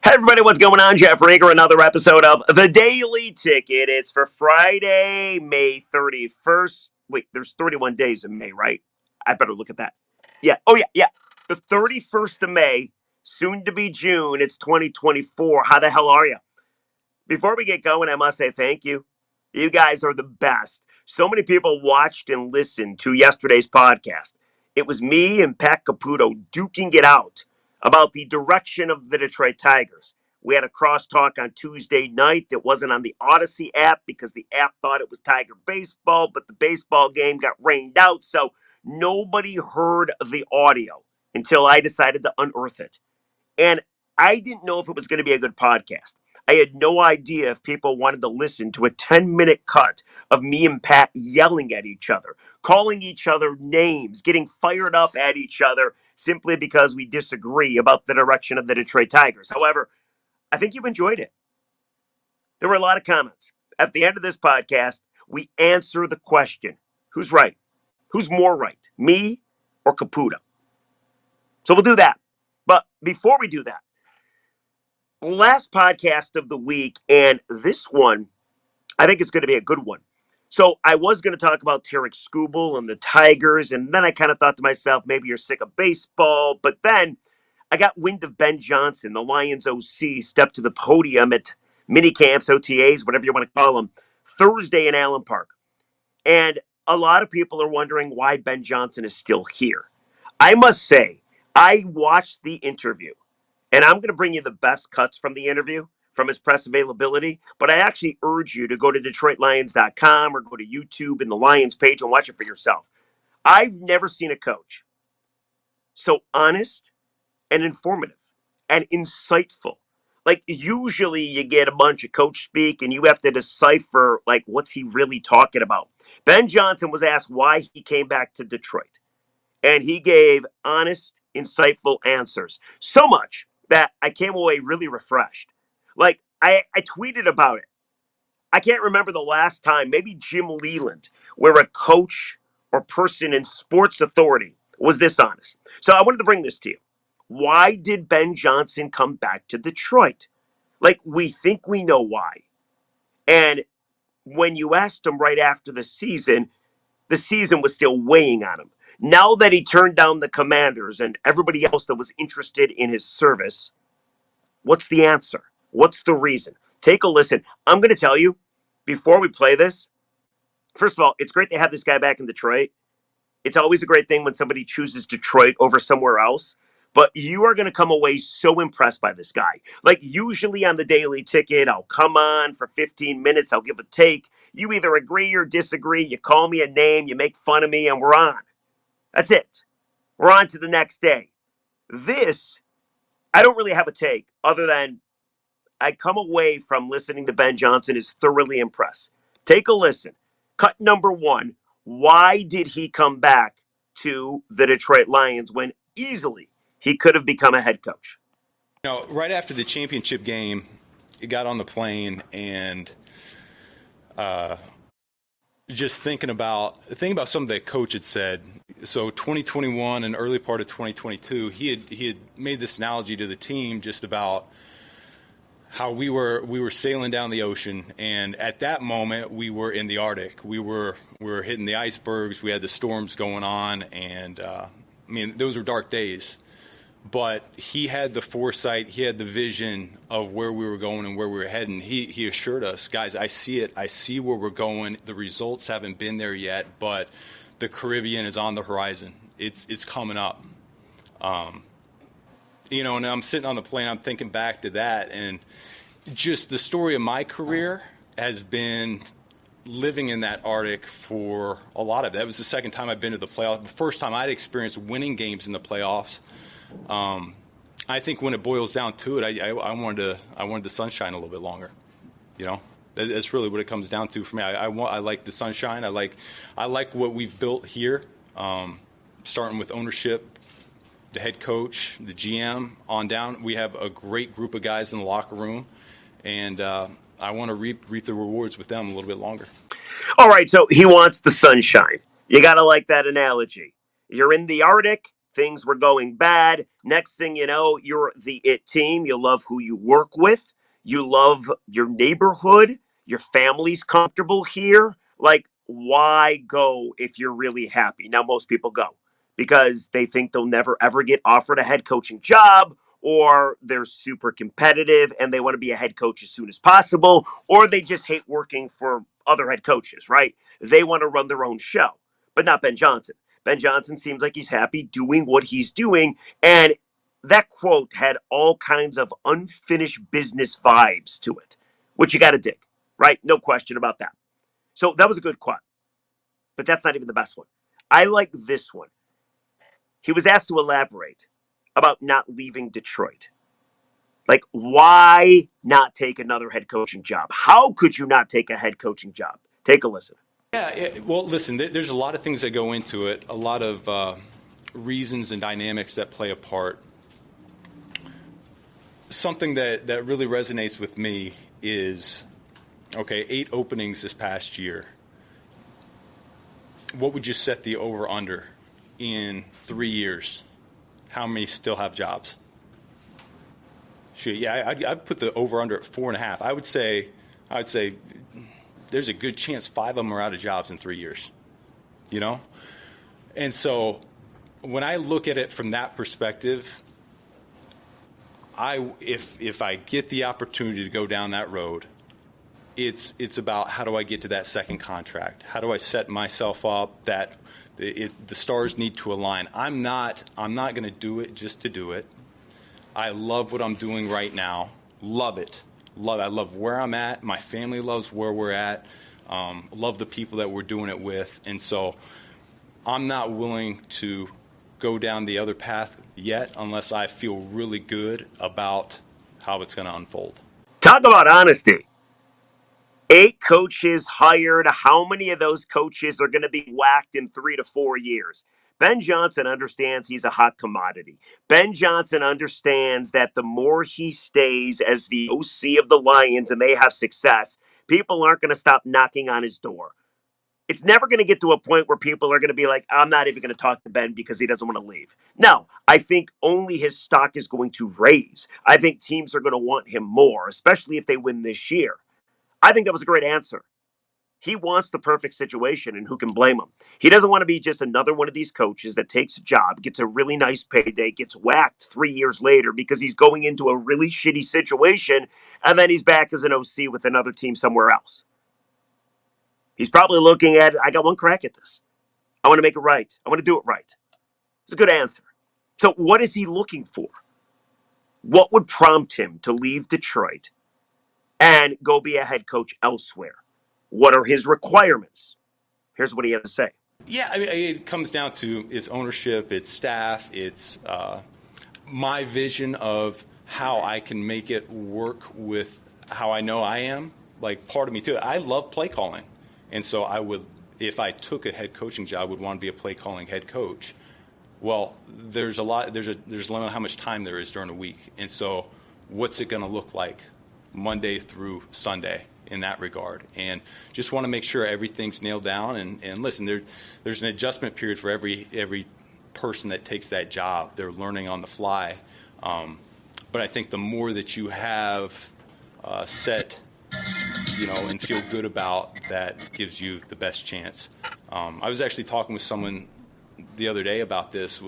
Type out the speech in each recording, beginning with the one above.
Hey everybody, what's going on? Jeff Rager, another episode of The Daily Ticket. It's for Friday, May 31st. Wait, there's 31 days in May, right? I better look at that. Yeah. Oh, yeah. The 31st of May, soon to be June. It's 2024. How the hell are you? Before we get going, I must say thank you. You guys are the best. So many people watched and listened to yesterday's podcast. It was me and Pat Caputo duking it out about the direction of the Detroit Tigers. We had a crosstalk on Tuesday night. It wasn't on the Odyssey app because the app thought it was Tiger baseball, but the baseball game got rained out, so nobody heard the audio until I decided to unearth it. And I didn't know if it was going to be a good podcast. I had no idea if people wanted to listen to a 10-minute cut of me and Pat yelling at each other, calling each other names, getting fired up at each other simply because we disagree about the direction of the Detroit Tigers. However, I think you enjoyed it. There were a lot of comments. At the end of this podcast, we answer the question, who's right? Who's more right, me or Caputo? So we'll do that. But before we do that, last podcast of the week, and this one, I think it's going to be a good one. So I was going to talk about Tarek Skubal and the Tigers, and then I kind of thought to myself, maybe you're sick of baseball. But then I got wind of Ben Johnson, the Lions OC, stepped to the podium at mini camps, OTAs, whatever you want to call them, Thursday in Allen Park. And a lot of people are wondering why Ben Johnson is still here. I must say, I watched the interview. And I'm going to bring you the best cuts from the interview, from his press availability. But I actually urge you to go to DetroitLions.com or go to YouTube and the Lions page and watch it for yourself. I've never seen a coach so honest and informative and insightful. Like, usually you get a bunch of coach speak and you have to decipher, like, what's he really talking about? Ben Johnson was asked why he came back to Detroit. And he gave honest, insightful answers. So much that I came away really refreshed. Like, I tweeted about it. I can't remember the last time, maybe Jim Leland, where a coach or person in sports authority was this honest. So I wanted to bring this to you. Why did Ben Johnson come back to Detroit? Like, we think we know why. And when you asked him right after the season was still weighing on him. Now that he turned down the Commanders and everybody else that was interested in his service, what's the answer? What's the reason? Take a listen. I'm going to tell you before we play this. First of all, it's great to have this guy back in Detroit. It's always a great thing when somebody chooses Detroit over somewhere else. But you are going to come away so impressed by this guy. Like, usually on the Daily Ticket, I'll come on for 15 minutes. I'll give a take. You either agree or disagree. You call me a name. You make fun of me, and we're on. That's it. We're on to the next day. This, I don't really have a take other than I come away from listening to Ben Johnson is thoroughly impressed. Take a listen. Cut number one. Why did he come back to the Detroit Lions when easily he could have become a head coach? Right after the championship game, he got on the plane and just thinking about something that coach had said. So 2021 and early part of 2022, he had made this analogy to the team just about how we were sailing down the ocean, and at that moment we were in the Arctic. We were hitting the icebergs. We had the storms going on, and those were dark days. But he had the foresight, he had the vision of where we were going and where we were heading. He assured us, guys, I see it. I see where we're going. The results haven't been there yet, but the Caribbean is on the horizon. It's coming up. And I'm sitting on the plane, I'm thinking back to that, and just the story of my career has been living in that Arctic for a lot of it. That was the second time I've been to the playoffs. The first time I'd experienced winning games in the playoffs. I think when it boils down to it, I wanted the sunshine a little bit longer. That's really what it comes down to for me. I like the sunshine. I like what we've built here, starting with ownership, the head coach, the GM, on down. We have a great group of guys in the locker room, and I want to reap the rewards with them a little bit longer. All right, so he wants the sunshine. You got to like that analogy. You're in the Arctic. Things were going bad. Next thing you know, you're the it team. You love who you work with. You love your neighborhood. Your family's comfortable here. Like, why go if you're really happy? Now, most people go because they think they'll never ever get offered a head coaching job, or they're super competitive and they want to be a head coach as soon as possible, or they just hate working for other head coaches, right? They want to run their own show, but not Ben Johnson. Ben Johnson seems like he's happy doing what he's doing. And that quote had all kinds of unfinished business vibes to it, which you got to dig, right? No question about that. So that was a good quote, but that's not even the best one. I like this one. He was asked to elaborate about not leaving Detroit. Like, why not take another head coaching job? How could you not take a head coaching job? Take a listen. Yeah, well, listen, there's a lot of things that go into it, a lot of reasons and dynamics that play a part. Something that really resonates with me is, okay, 8 openings this past year. What would you set the over-under in 3 years? How many still have jobs? Shoot, yeah, I'd put the over-under at 4.5. I would say there's a good chance 5 of them are out of jobs in 3 years. You know, and so when I look at it from that perspective, if I get the opportunity to go down that road, it's about how do I get to that second contract? How do I set myself up that the stars need to align? I'm not going to do it just to do it. I love what I'm doing right now. Love it. I love where I'm at. My family loves where we're at. Love the people that we're doing it with. And so I'm not willing to go down the other path yet unless I feel really good about how it's going to unfold. Talk about honesty. 8 coaches hired. How many of those coaches are going to be whacked in 3 to 4 years? Ben Johnson understands he's a hot commodity. Ben Johnson understands that the more he stays as the OC of the Lions and they have success, people aren't going to stop knocking on his door. It's never going to get to a point where people are going to be like, I'm not even going to talk to Ben because he doesn't want to leave. No, I think only his stock is going to raise. I think teams are going to want him more, especially if they win this year. I think that was a great answer. He wants the perfect situation, and who can blame him? He doesn't want to be just another one of these coaches that takes a job, gets a really nice payday, gets whacked 3 years later because he's going into a really shitty situation, and then he's back as an OC with another team somewhere else. He's probably looking at, I got one crack at this. I want to make it right. I want to do it right. It's a good answer. So what is he looking for? What would prompt him to leave Detroit and go be a head coach elsewhere? What are his requirements? Here's what he has to say. Yeah, I mean, it comes down to its ownership, its staff, its my vision of how I can make it work with how I know I am. Like, part of me too. I love play calling, and so I would, if I took a head coaching job, would want to be a play calling head coach. Well, there's a limit on how much time there is during a week, and so what's it going to look like Monday through Sunday in that regard? And just want to make sure everything's nailed down. And listen, there's an adjustment period for every person that takes that job. They're learning on the fly. But I think the more that you have set, and feel good about, that gives you the best chance. I was actually talking with someone the other day about this.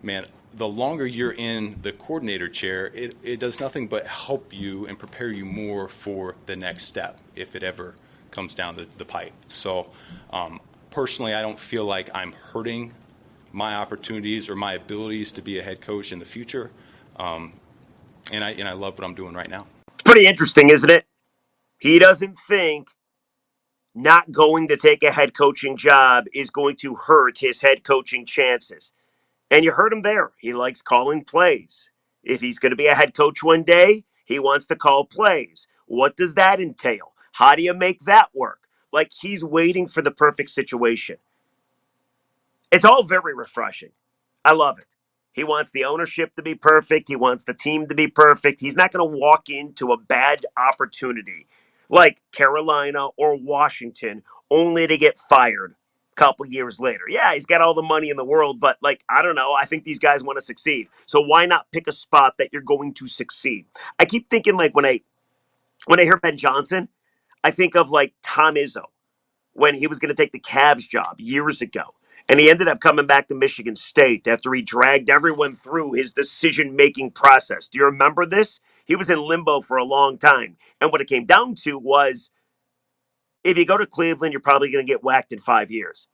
Man, the longer you're in the coordinator chair, it does nothing but help you and prepare you more for the next step if it ever comes down the pipe. So personally, I don't feel like I'm hurting my opportunities or my abilities to be a head coach in the future. And I love what I'm doing right now. It's pretty interesting, isn't it? He doesn't think not going to take a head coaching job is going to hurt his head coaching chances. And you heard him there. He likes calling plays. If he's going to be a head coach one day, he wants to call plays. What does that entail? How do you make that work? Like, he's waiting for the perfect situation. It's all very refreshing. I love it. He wants the ownership to be perfect. He wants the team to be perfect. He's not going to walk into a bad opportunity like Carolina or Washington only to get fired. couple years later. Yeah, he's got all the money in the world, but like, I don't know. I think these guys want to succeed. So why not pick a spot that you're going to succeed? I keep thinking like when I hear Ben Johnson, I think of like Tom Izzo when he was going to take the Cavs job years ago. And he ended up coming back to Michigan State after he dragged everyone through his decision making process. Do you remember this? He was in limbo for a long time. And what it came down to was if you go to Cleveland, you're probably going to get whacked in 5 years.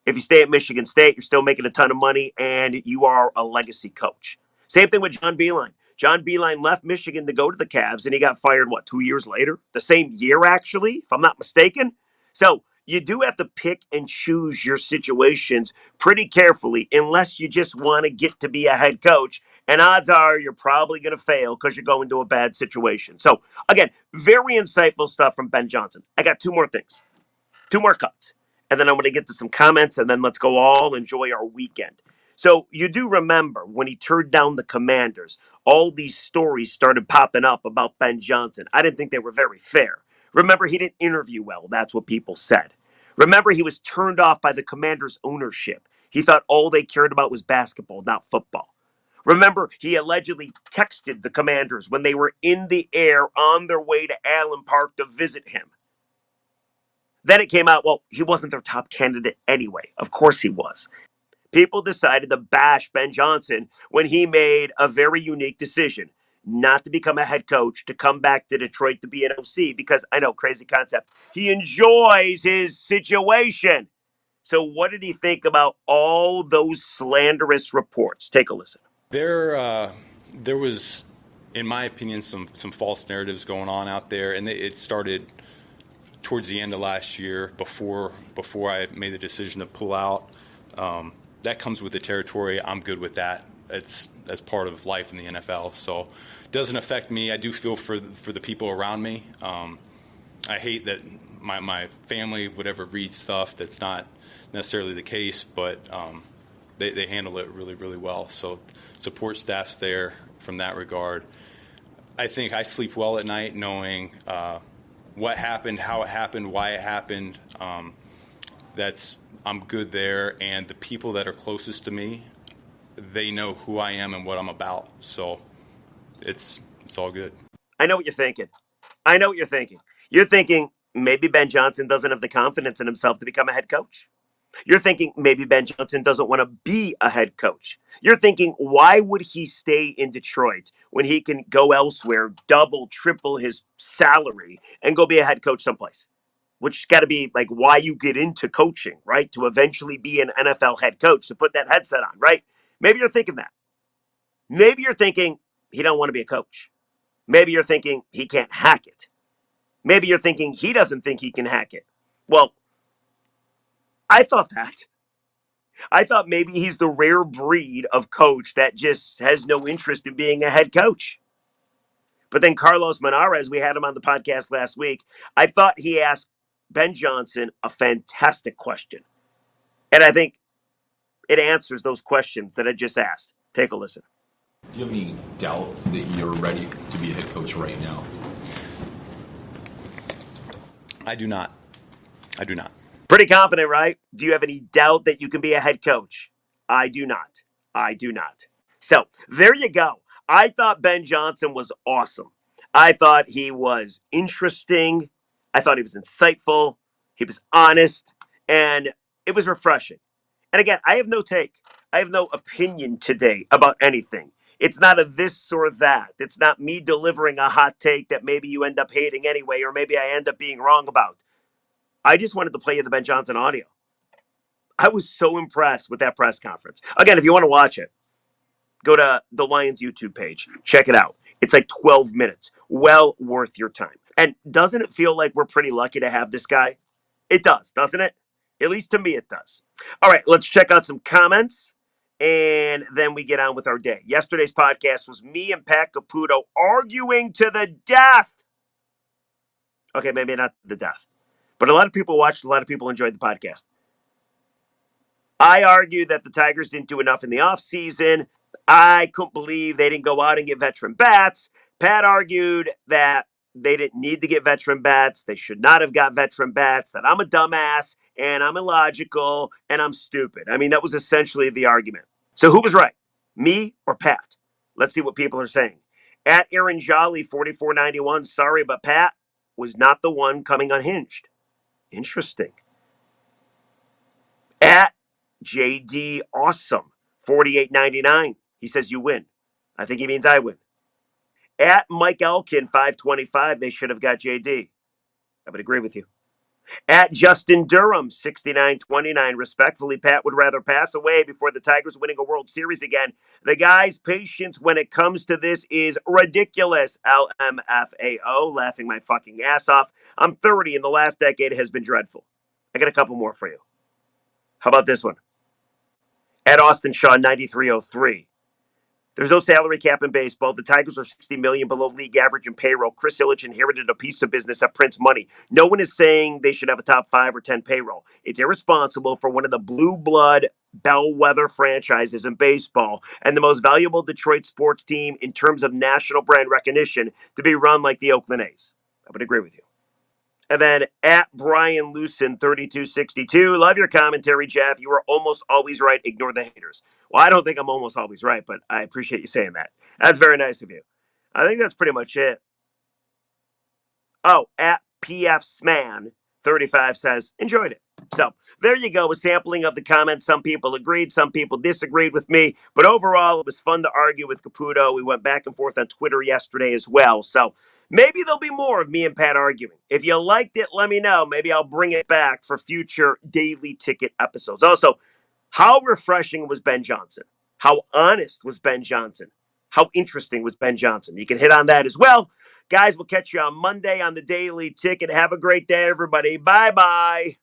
If you stay at Michigan State, you're still making a ton of money and you are a legacy coach. Same thing with John Beilein. John Beilein left Michigan to go to the Cavs and he got fired, 2 years later? The same year, actually, if I'm not mistaken. So you do have to pick and choose your situations pretty carefully unless you just want to get to be a head coach. And odds are you're probably going to fail because you're going to a bad situation. So, again, very insightful stuff from Ben Johnson. I got two more things. Two more cuts. And then I'm going to get to some comments, and then let's go all enjoy our weekend. So you do remember when he turned down the Commanders, all these stories started popping up about Ben Johnson. I didn't think they were very fair. Remember, he didn't interview well. That's what people said. Remember, he was turned off by the Commanders' ownership. He thought all they cared about was basketball, not football. Remember, he allegedly texted the Commanders when they were in the air on their way to Allen Park to visit him. Then it came out, well, he wasn't their top candidate anyway. Of course he was. People decided to bash Ben Johnson when he made a very unique decision not to become a head coach, to come back to Detroit to be an OC, because I know, crazy concept. He enjoys his situation. So what did he think about all those slanderous reports? Take a listen. There was, in my opinion, some false narratives going on out there, and it started towards the end of last year before I made the decision to pull out. That comes with the territory. I'm good with that. That's part of life in the NFL. So it doesn't affect me. I do feel for the people around me. I hate that my family would ever read stuff that's not necessarily the case, but they handle it really, really well. So support staff's there from that regard. I think I sleep well at night knowing what happened, how it happened, why it happened. I'm good there, and the people that are closest to me, they know who I am and what I'm about. So it's all good. I know what you're thinking. I know what you're thinking. You're thinking maybe Ben Johnson doesn't have the confidence in himself to become a head coach. You're thinking maybe Ben Johnson doesn't want to be a head coach. You're thinking, why would he stay in Detroit when he can go elsewhere, double, triple his salary, and go be a head coach someplace? Which has got to be like why you get into coaching, right? To eventually be an NFL head coach, to put that headset on, right? Maybe you're thinking that. Maybe you're thinking he don't want to be a coach. Maybe you're thinking he can't hack it. Maybe you're thinking he doesn't think he can hack it. Well, I thought that. I thought maybe he's the rare breed of coach that just has no interest in being a head coach. But then Carlos Monarez, we had him on the podcast last week. I thought he asked Ben Johnson a fantastic question. And I think it answers those questions that I just asked. Take a listen. Do you have any doubt that you're ready to be a head coach right now? I do not. Pretty confident, right? Do you have any doubt that you can be a head coach? I do not. I do not. So there you go. I thought Ben Johnson was awesome. I thought he was interesting. I thought he was insightful. He was honest. And it was refreshing. And again, I have no take. I have no opinion today about anything. It's not a this or that. It's not me delivering a hot take that maybe you end up hating anyway, or maybe I end up being wrong about. I just wanted to play you the Ben Johnson audio. I was so impressed with that press conference. Again, if you want to watch it, go to the Lions YouTube page. Check it out. It's like 12 minutes. Well worth your time. And doesn't it feel like we're pretty lucky to have this guy? It does, doesn't it? At least to me, it does. All right, let's check out some comments, and then we get on with our day. Yesterday's podcast was me and Pat Caputo arguing to the death. Okay, maybe not the death. But a lot of people watched, a lot of people enjoyed the podcast. I argued that the Tigers didn't do enough in the offseason. I couldn't believe they didn't go out and get veteran bats. Pat argued that they didn't need to get veteran bats. They should not have got veteran bats, that I'm a dumbass, and I'm illogical, and I'm stupid. I mean, that was essentially the argument. So who was right? Me or Pat? Let's see what people are saying. At Aaron Jolly, 4491, sorry, but Pat was not the one coming unhinged. Interesting. At JD Awesome, 4899, he says you win. I think he means I win. At Mike Elkin, 525, they should have got JD. I would agree with you. At Justin Durham, 6929, respectfully, Pat would rather pass away before the Tigers winning a World Series again. The guy's patience when it comes to this is ridiculous. LMFAO, laughing my fucking ass off. I'm 30 and the last decade has been dreadful. I got a couple more for you. How about this one? At Austin Shaw, 9303. There's no salary cap in baseball. The Tigers are $60 million below league average in payroll. Chris Ilitch inherited a piece of business that prints money. No one is saying they should have a top 5 or 10 payroll. It's irresponsible for one of the blue blood bellwether franchises in baseball and the most valuable Detroit sports team in terms of national brand recognition to be run like the Oakland A's. I would agree with you. And then at Brian Lucen, 3262. Love your commentary, Jeff. You are almost always right. Ignore the haters. Well, I don't think I'm almost always right, but I appreciate you saying that. That's very nice of you. I think that's pretty much it. Oh, at PF Sman, 35 says, enjoyed it. So there you go, a sampling of the comments. Some people agreed, some people disagreed with me, but overall, it was fun to argue with Caputo. We went back and forth on Twitter yesterday as well. So maybe there'll be more of me and Pat arguing. If you liked it, let me know. Maybe I'll bring it back for future Daily Ticket episodes. Also, how refreshing was Ben Johnson? How honest was Ben Johnson? How interesting was Ben Johnson? You can hit on that as well. Guys, we'll catch you on Monday on the Daily Ticket. Have a great day, everybody. Bye-bye.